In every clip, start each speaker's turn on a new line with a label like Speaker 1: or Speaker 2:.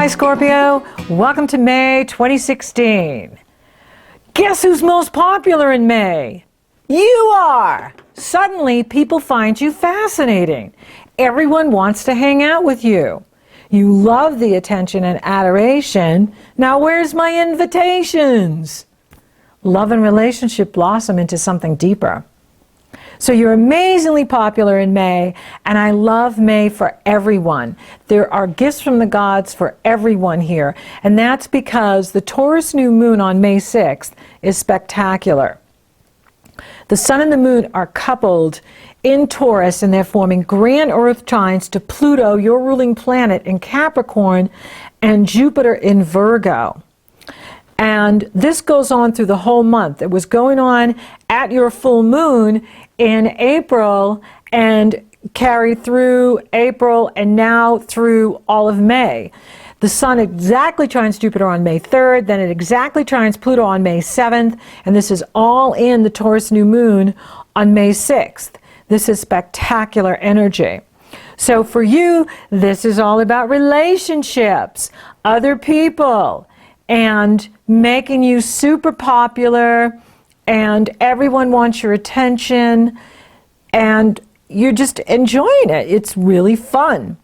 Speaker 1: Hi Scorpio, welcome to May 2016. Guess who's most popular in May? You are! Suddenly people find you fascinating. Everyone wants to hang out with you. You love the attention and adoration. Now where's my invitations? Love and relationship blossom into something deeper. So you're amazingly popular in May, and I love May for everyone. There are gifts from the gods for everyone here, and that's because the Taurus new moon on May 6th is spectacular. The sun and the moon are coupled in Taurus, and they're forming grand earth trines to Pluto, your ruling planet, in Capricorn, and Jupiter in Virgo. And this goes on through the whole month. It was going on at your full moon in April and carried through April and now through all of May. The sun exactly trines Jupiter on May 3rd, then it exactly trines Pluto on May 7th, and this is all in the Taurus new moon on May 6th. This is spectacular energy. So for you, this is all about relationships, other people, and making you super popular, and everyone wants your attention, and you're just enjoying it. It's really fun.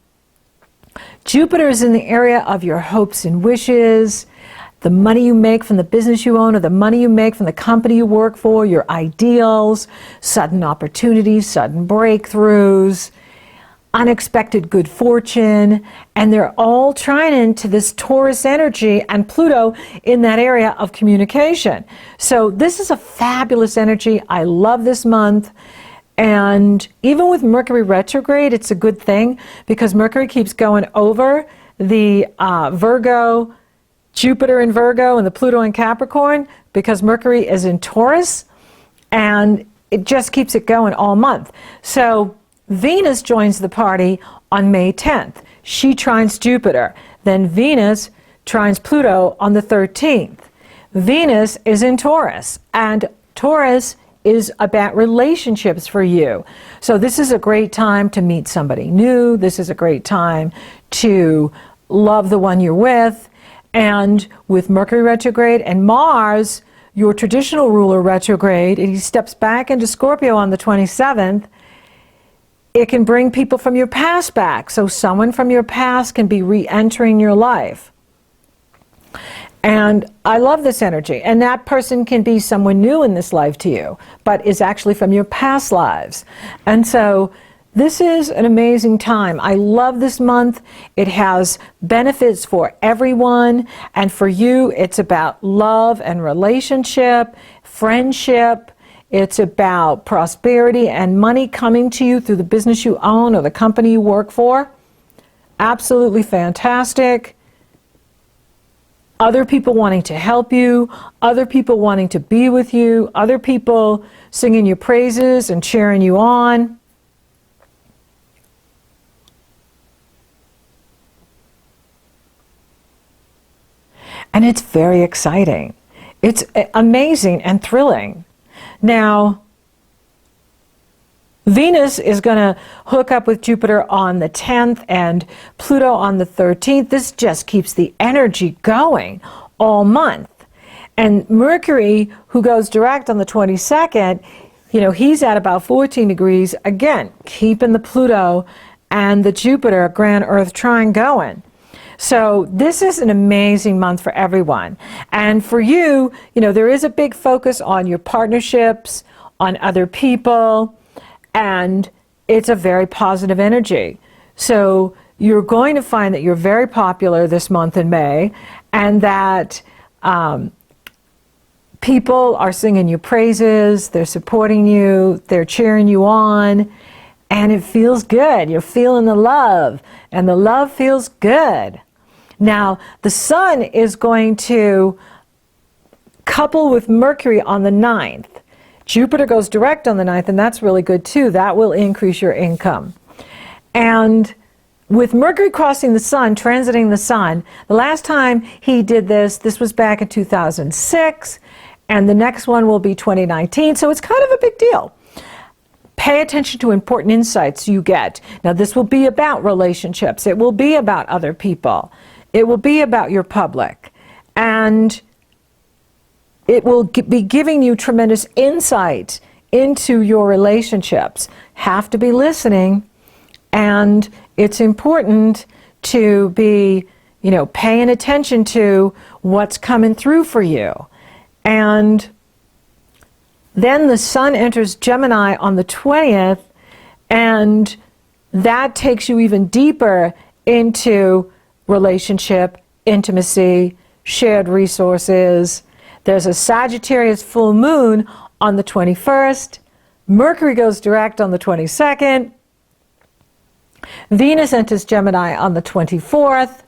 Speaker 1: Jupiter is in the area of your hopes and wishes, the money you make from the business you own or the money you make from the company you work for, your ideals, sudden opportunities, sudden breakthroughs, unexpected good fortune, and they're all trying into this Taurus energy and Pluto in that area of communication. So this is a fabulous energy. I love this month. And even with Mercury retrograde, it's a good thing because Mercury keeps going over the Virgo, Jupiter in Virgo, and the Pluto in Capricorn because Mercury is in Taurus, and it just keeps it going all month. So Venus joins the party on May 10th. She trines Jupiter. Then Venus trines Pluto on the 13th. Venus is in Taurus, and Taurus is about relationships for you. So this is a great time to meet somebody new. This is a great time to love the one you're with. And with Mercury retrograde and Mars, your traditional ruler retrograde, and he steps back into Scorpio on the 27th, it can bring people from your past back. So someone from your past can be re-entering your life. And I love this energy. And that person can be someone new in this life to you, but is actually from your past lives. And so this is an amazing time. I love this month. It has benefits for everyone. And for you, it's about love and relationship, friendship. It's about prosperity and money coming to you through the business you own or the company you work for. Absolutely fantastic. Other people wanting to help you, other people wanting to be with you, other people singing your praises and cheering you on. And it's very exciting. It's amazing and thrilling. Now, Venus is going to hook up with Jupiter on the 10th and Pluto on the 13th. This just keeps the energy going all month. And Mercury, who goes direct on the 22nd, you know, he's at about 14 degrees, again, keeping the Pluto and the Jupiter grand Earth trine going. So this is an amazing month for everyone. And for you, you know, there is a big focus on your partnerships, on other people, and it's a very positive energy. So you're going to find that you're very popular this month in May, and that people are singing your praises, they're supporting you, they're cheering you on, and it feels good. You're feeling the love, and the love feels good. Now, the sun is going to couple with Mercury on the 9th. Jupiter goes direct on the 9th, and that's really good too. That will increase your income. And with Mercury crossing the sun, transiting the sun, the last time he did this was back in 2006, and the next one will be 2019, so it's kind of a big deal. Pay attention to important insights you get. Now, this will be about relationships. It will be about other people. It will be about your public, and it will be giving you tremendous insight into your relationships. Have to be listening, and it's important to be, paying attention to what's coming through for you. And then the sun enters Gemini on the 20th, and that takes you even deeper into relationship, intimacy, shared resources. There's a Sagittarius full moon on the 21st. Mercury goes direct on the 22nd. Venus enters Gemini on the 24th.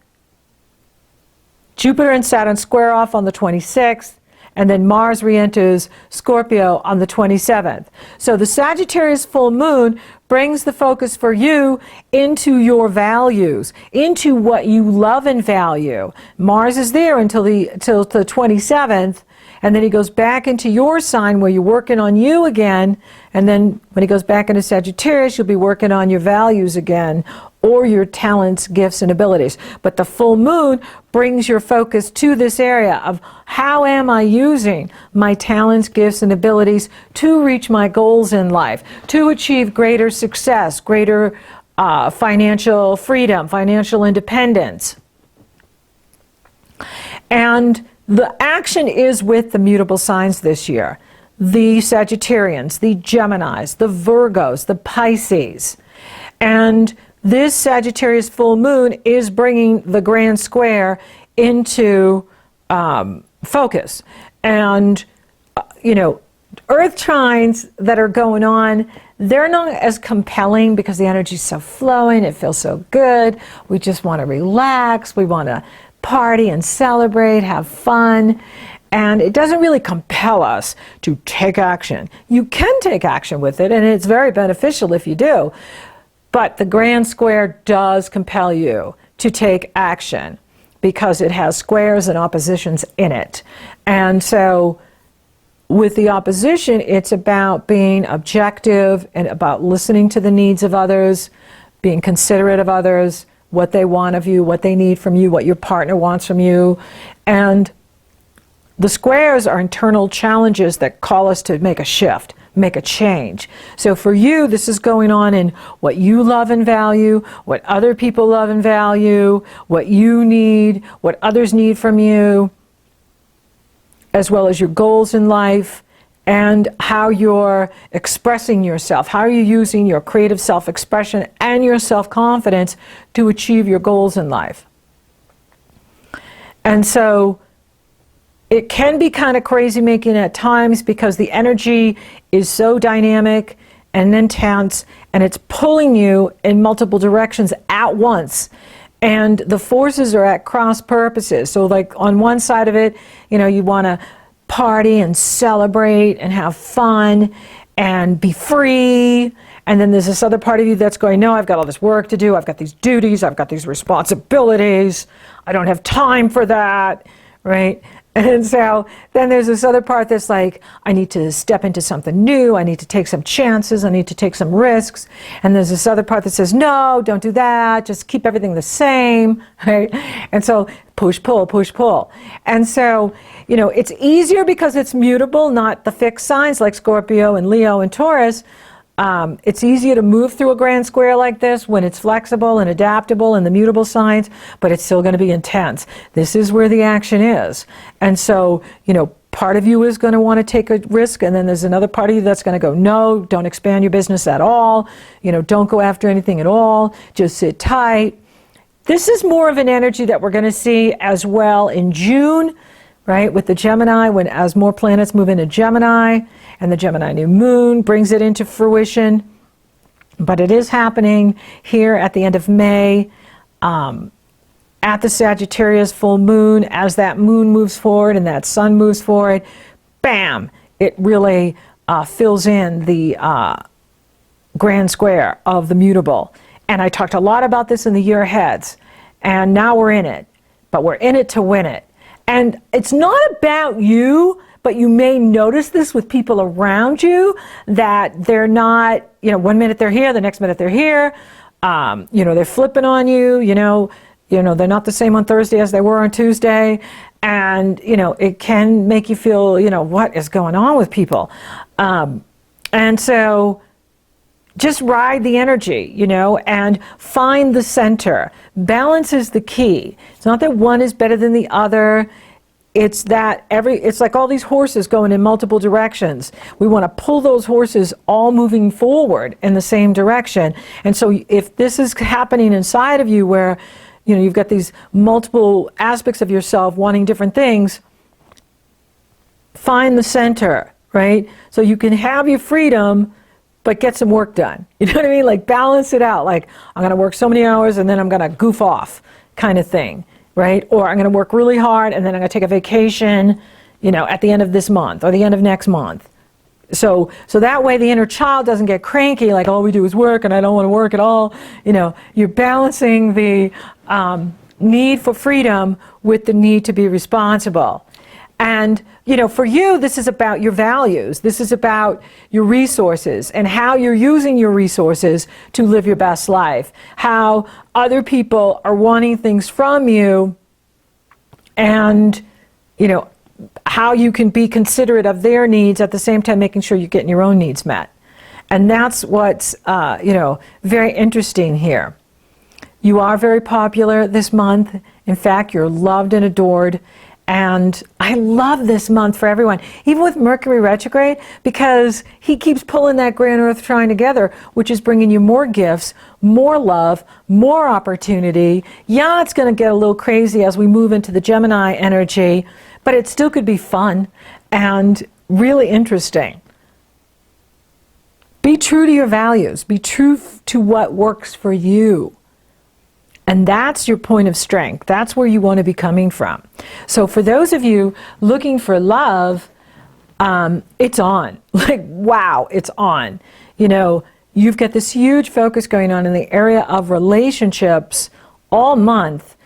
Speaker 1: Jupiter and Saturn square off on the 26th. And then Mars re-enters Scorpio on the 27th. So the Sagittarius full moon brings the focus for you into your values, into what you love and value. Mars is there until the 27th, and then he goes back into your sign where you're working on you again, and then when he goes back into Sagittarius, you'll be working on your values again, or your talents, gifts, and abilities. But the full moon brings your focus to this area of how am I using my talents, gifts, and abilities to reach my goals in life, to achieve greater success, greater financial freedom, financial independence. And the action is with the mutable signs this year. The Sagittarians, the Geminis, the Virgos, the Pisces. And this Sagittarius full moon is bringing the grand square into focus. And, earth trines that are going on, they're not as compelling because the energy is so flowing. It feels so good. We just want to relax. We want to party and celebrate, have fun. And it doesn't really compel us to take action. You can take action with it, and it's very beneficial if you do. But the grand square does compel you to take action because it has squares and oppositions in it. And so with the opposition, it's about being objective and about listening to the needs of others, being considerate of others, what they want of you, what they need from you, what your partner wants from you. And the squares are internal challenges that call us to make a shift, make a change. So for you, this is going on in what you love and value, what other people love and value, what you need, what others need from you, as well as your goals in life, and how you're expressing yourself. How are you using your creative self-expression and your self-confidence to achieve your goals in life? And so it can be kind of crazy making at times because the energy is so dynamic and intense, and it's pulling you in multiple directions at once. And the forces are at cross purposes. So like on one side of it, you want to party and celebrate and have fun and be free. And then there's this other part of you that's going, no, I've got all this work to do. I've got these duties. I've got these responsibilities. I don't have time for that, right? And so then there's this other part that's like, I need to step into something new. I need to take some chances. I need to take some risks. And there's this other part that says, no, don't do that. Just keep everything the same, right? And so push, pull, push, pull. And so, it's easier because it's mutable, not the fixed signs like Scorpio and Leo and Taurus. It's easier to move through a grand square like this when it's flexible and adaptable in the mutable signs, but it's still going to be intense. This is where the action is. And so, part of you is going to want to take a risk, and then there's another part of you that's going to go, no, don't expand your business at all. Don't go after anything at all. Just sit tight. This is more of an energy that we're going to see as well in June, right, with the Gemini, as more planets move into Gemini, and the Gemini new moon brings it into fruition. But it is happening here at the end of May, at the Sagittarius full moon. As that moon moves forward and that sun moves forward, bam, it really fills in the grand square of the mutable. And I talked a lot about this in the year aheads, and now we're in it, but we're in it to win it. And it's not about you, but you may notice this with people around you, that they're not, 1 minute they're here, the next minute they're here, they're flipping on you, You know, they're not the same on Thursday as they were on Tuesday. And, you know, it can make you feel, you know, what is going on with people? And so just ride the energy, you know, and find the center. Balance is the key. It's not that one is better than the other. It's that it's like all these horses going in multiple directions. We want to pull those horses all moving forward in the same direction. And so if this is happening inside of you where, you know, you've got these multiple aspects of yourself wanting different things, find the center, right? So you can have your freedom, but get some work done. You know what I mean? Like balance it out. Like I'm going to work so many hours and then I'm going to goof off kind of thing. Right? Or I'm going to work really hard and then I'm going to take a vacation, you know, at the end of this month or the end of next month. So that way the inner child doesn't get cranky, like all we do is work and I don't want to work at all. You know, you're balancing the need for freedom with the need to be responsible. And, you know, for you, this is about your values. This is about your resources and how you're using your resources to live your best life. How other people are wanting things from you and, you know, how you can be considerate of their needs at the same time making sure you're getting your own needs met. And that's what's, you know, very interesting here. You are very popular this month. In fact, you're loved and adored. And I love this month for everyone, even with Mercury retrograde, because he keeps pulling that grand Earth trine together, which is bringing you more gifts, more love, more opportunity. Yeah, it's going to get a little crazy as we move into the Gemini energy, but it still could be fun and really interesting. Be true to your values. Be true to what works for you. And that's your point of strength. That's where you want to be coming from. So for those of you looking for love, it's on. Like, wow, it's on. You know, you've got this huge focus going on in the area of relationships all month.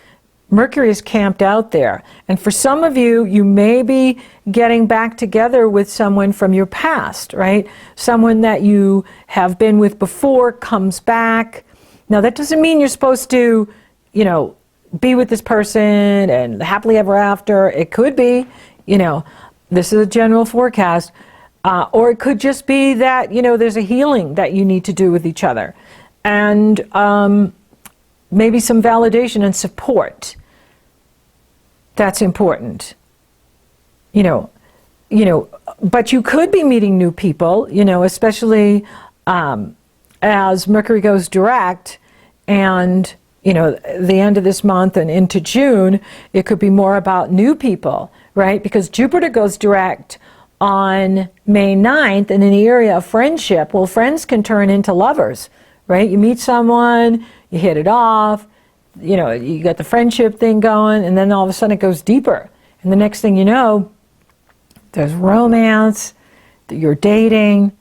Speaker 1: Mercury is camped out there. And for some of you, you may be getting back together with someone from your past, right? Someone that you have been with before comes back. Now, that doesn't mean you're supposed to, you know, be with this person and happily ever after. It could be, you know, this is a general forecast. Or it could just be that, you know, there's a healing that you need to do with each other. And maybe some validation and support. That's important. You know, but you could be meeting new people, you know, especially as Mercury goes direct and, you know, the end of this month and into June, it could be more about new people, right? Because Jupiter goes direct on May 9th and in the area of friendship. Well, friends can turn into lovers, right? You meet someone, you hit it off, you know, you got the friendship thing going, and then all of a sudden it goes deeper. And the next thing you know, there's romance, you're dating,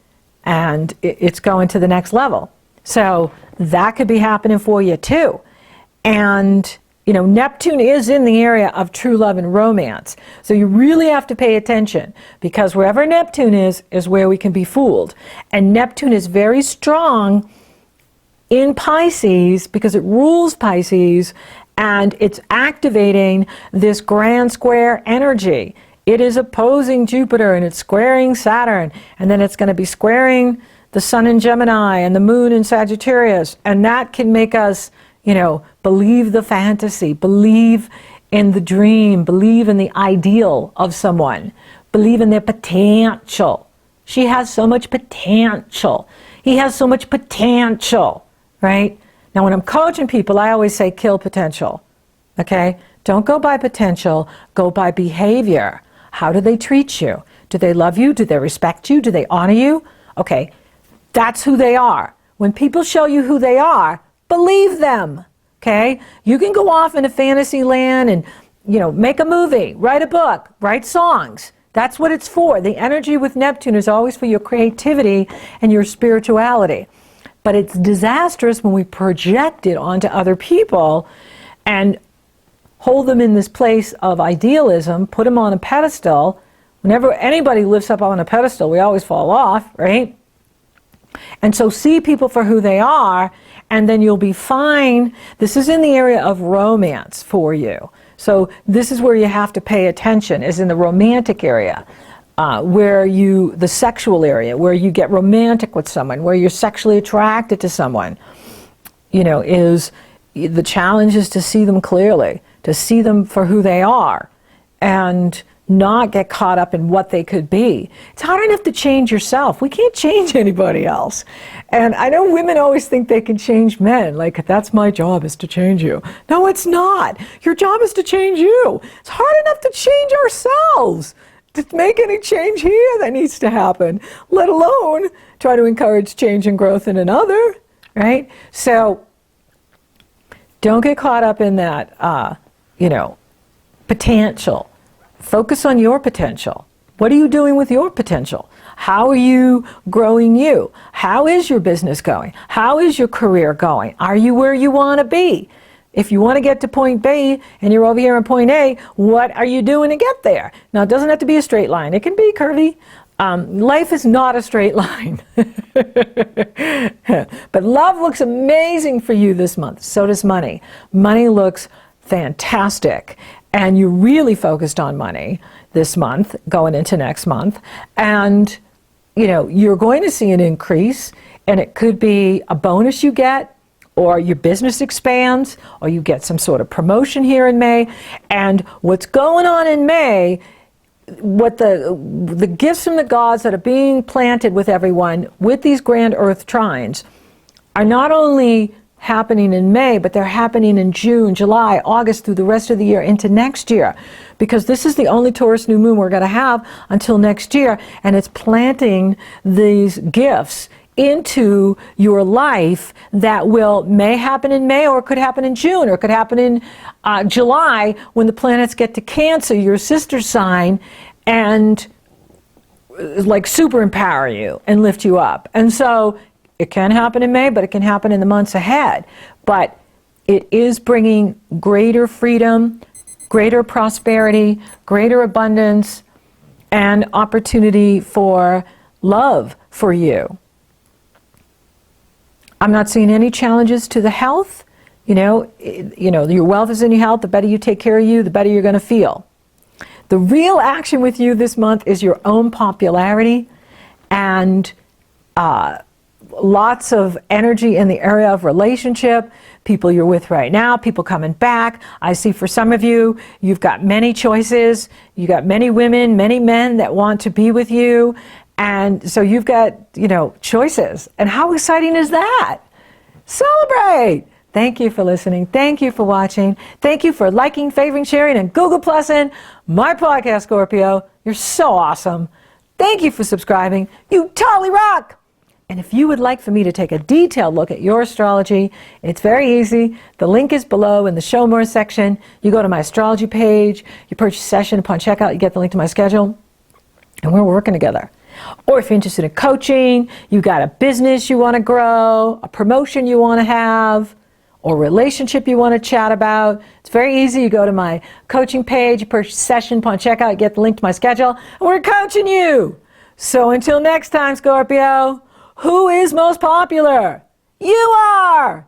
Speaker 1: and it's going to the next level. So that could be happening for you too. And, you know, Neptune is in the area of true love and romance. So you really have to pay attention, because wherever Neptune is where we can be fooled. And Neptune is very strong in Pisces because it rules Pisces, and it's activating this grand square energy. It is opposing Jupiter and it's squaring Saturn, and then it's going to be squaring the Sun in Gemini and the Moon in Sagittarius, and that can make us, you know, believe the fantasy, believe in the dream, believe in the ideal of someone, believe in their potential. She has so much potential. He has so much potential, right? Now, when I'm coaching people, I always say kill potential, okay? Don't go by potential, go by behavior. How do they treat you? Do they love you? Do they respect you? Do they honor you? Okay, that's who they are. When people show you who they are, believe them, okay? You can go off into fantasy land and, you know, make a movie, write a book, write songs. That's what it's for. The energy with Neptune is always for your creativity and your spirituality. But it's disastrous when we project it onto other people and hold them in this place of idealism, put them on a pedestal. Whenever anybody lifts up on a pedestal, we always fall off, right? And so see people for who they are, and then you'll be fine. This is in the area of romance for you. So this is where you have to pay attention, is in the romantic area, the sexual area, where you get romantic with someone, where you're sexually attracted to someone. Is the challenge is to see them clearly, to see them for who they are, and not get caught up in what they could be. It's hard enough to change yourself. We can't change anybody else. And I know women always think they can change men, like, that's my job, is to change you. No, it's not. Your job is to change you. It's hard enough to change ourselves, to make any change here that needs to happen, let alone try to encourage change and growth in another, right? So don't get caught up in that, potential. Focus on your potential. What are you doing with your potential? How are you growing you? How is your business going? How is your career going? Are you where you want to be? If you want to get to point B and you're over here in point A, what are you doing to get there? Now, it doesn't have to be a straight line. It can be curvy. Life is not a straight line. But love looks amazing for you this month. So does money. Money looks fantastic. And you're really focused on money this month, going into next month. And, you're going to see an increase, and it could be a bonus you get, or your business expands, or you get some sort of promotion here in May. And what's going on in May, what the gifts from the gods that are being planted with everyone with these grand earth trines are not only happening in May, but they're happening in June, July, August, through the rest of the year into next year, because this is the only Taurus new moon we're going to have until next year, and it's planting these gifts into your life that may happen in May, or it could happen in June, or it could happen in July, when the planets get to Cancer, your sister sign, and like super empower you and lift you up. And so it can happen in May, but it can happen in the months ahead. But it is bringing greater freedom, greater prosperity, greater abundance, and opportunity for love for you. I'm not seeing any challenges to the health. Your wealth is in your health. The better you take care of you, the better you're going to feel. The real action with you this month is your own popularity, and lots of energy in the area of relationship, people you're with right now, people coming back. I see for some of you, you've got many choices. You've got many women, many men that want to be with you. And so you've got, choices. And how exciting is that? Celebrate! Thank you for listening. Thank you for watching. Thank you for liking, favoring, sharing, and Google Plussing my podcast, Scorpio. You're so awesome. Thank you for subscribing. You totally rock! And if you would like for me to take a detailed look at your astrology, it's very easy. The link is below in the Show More section. You go to my astrology page, you purchase a session. Upon checkout, you get the link to my schedule, and we're working together. Or if you're interested in coaching, you got a business you want to grow, a promotion you want to have, or relationship you want to chat about, it's very easy. You go to my coaching page, you purchase a session. Upon checkout, you get the link to my schedule, and we're coaching you. So until next time, Scorpio, who is most popular? You are!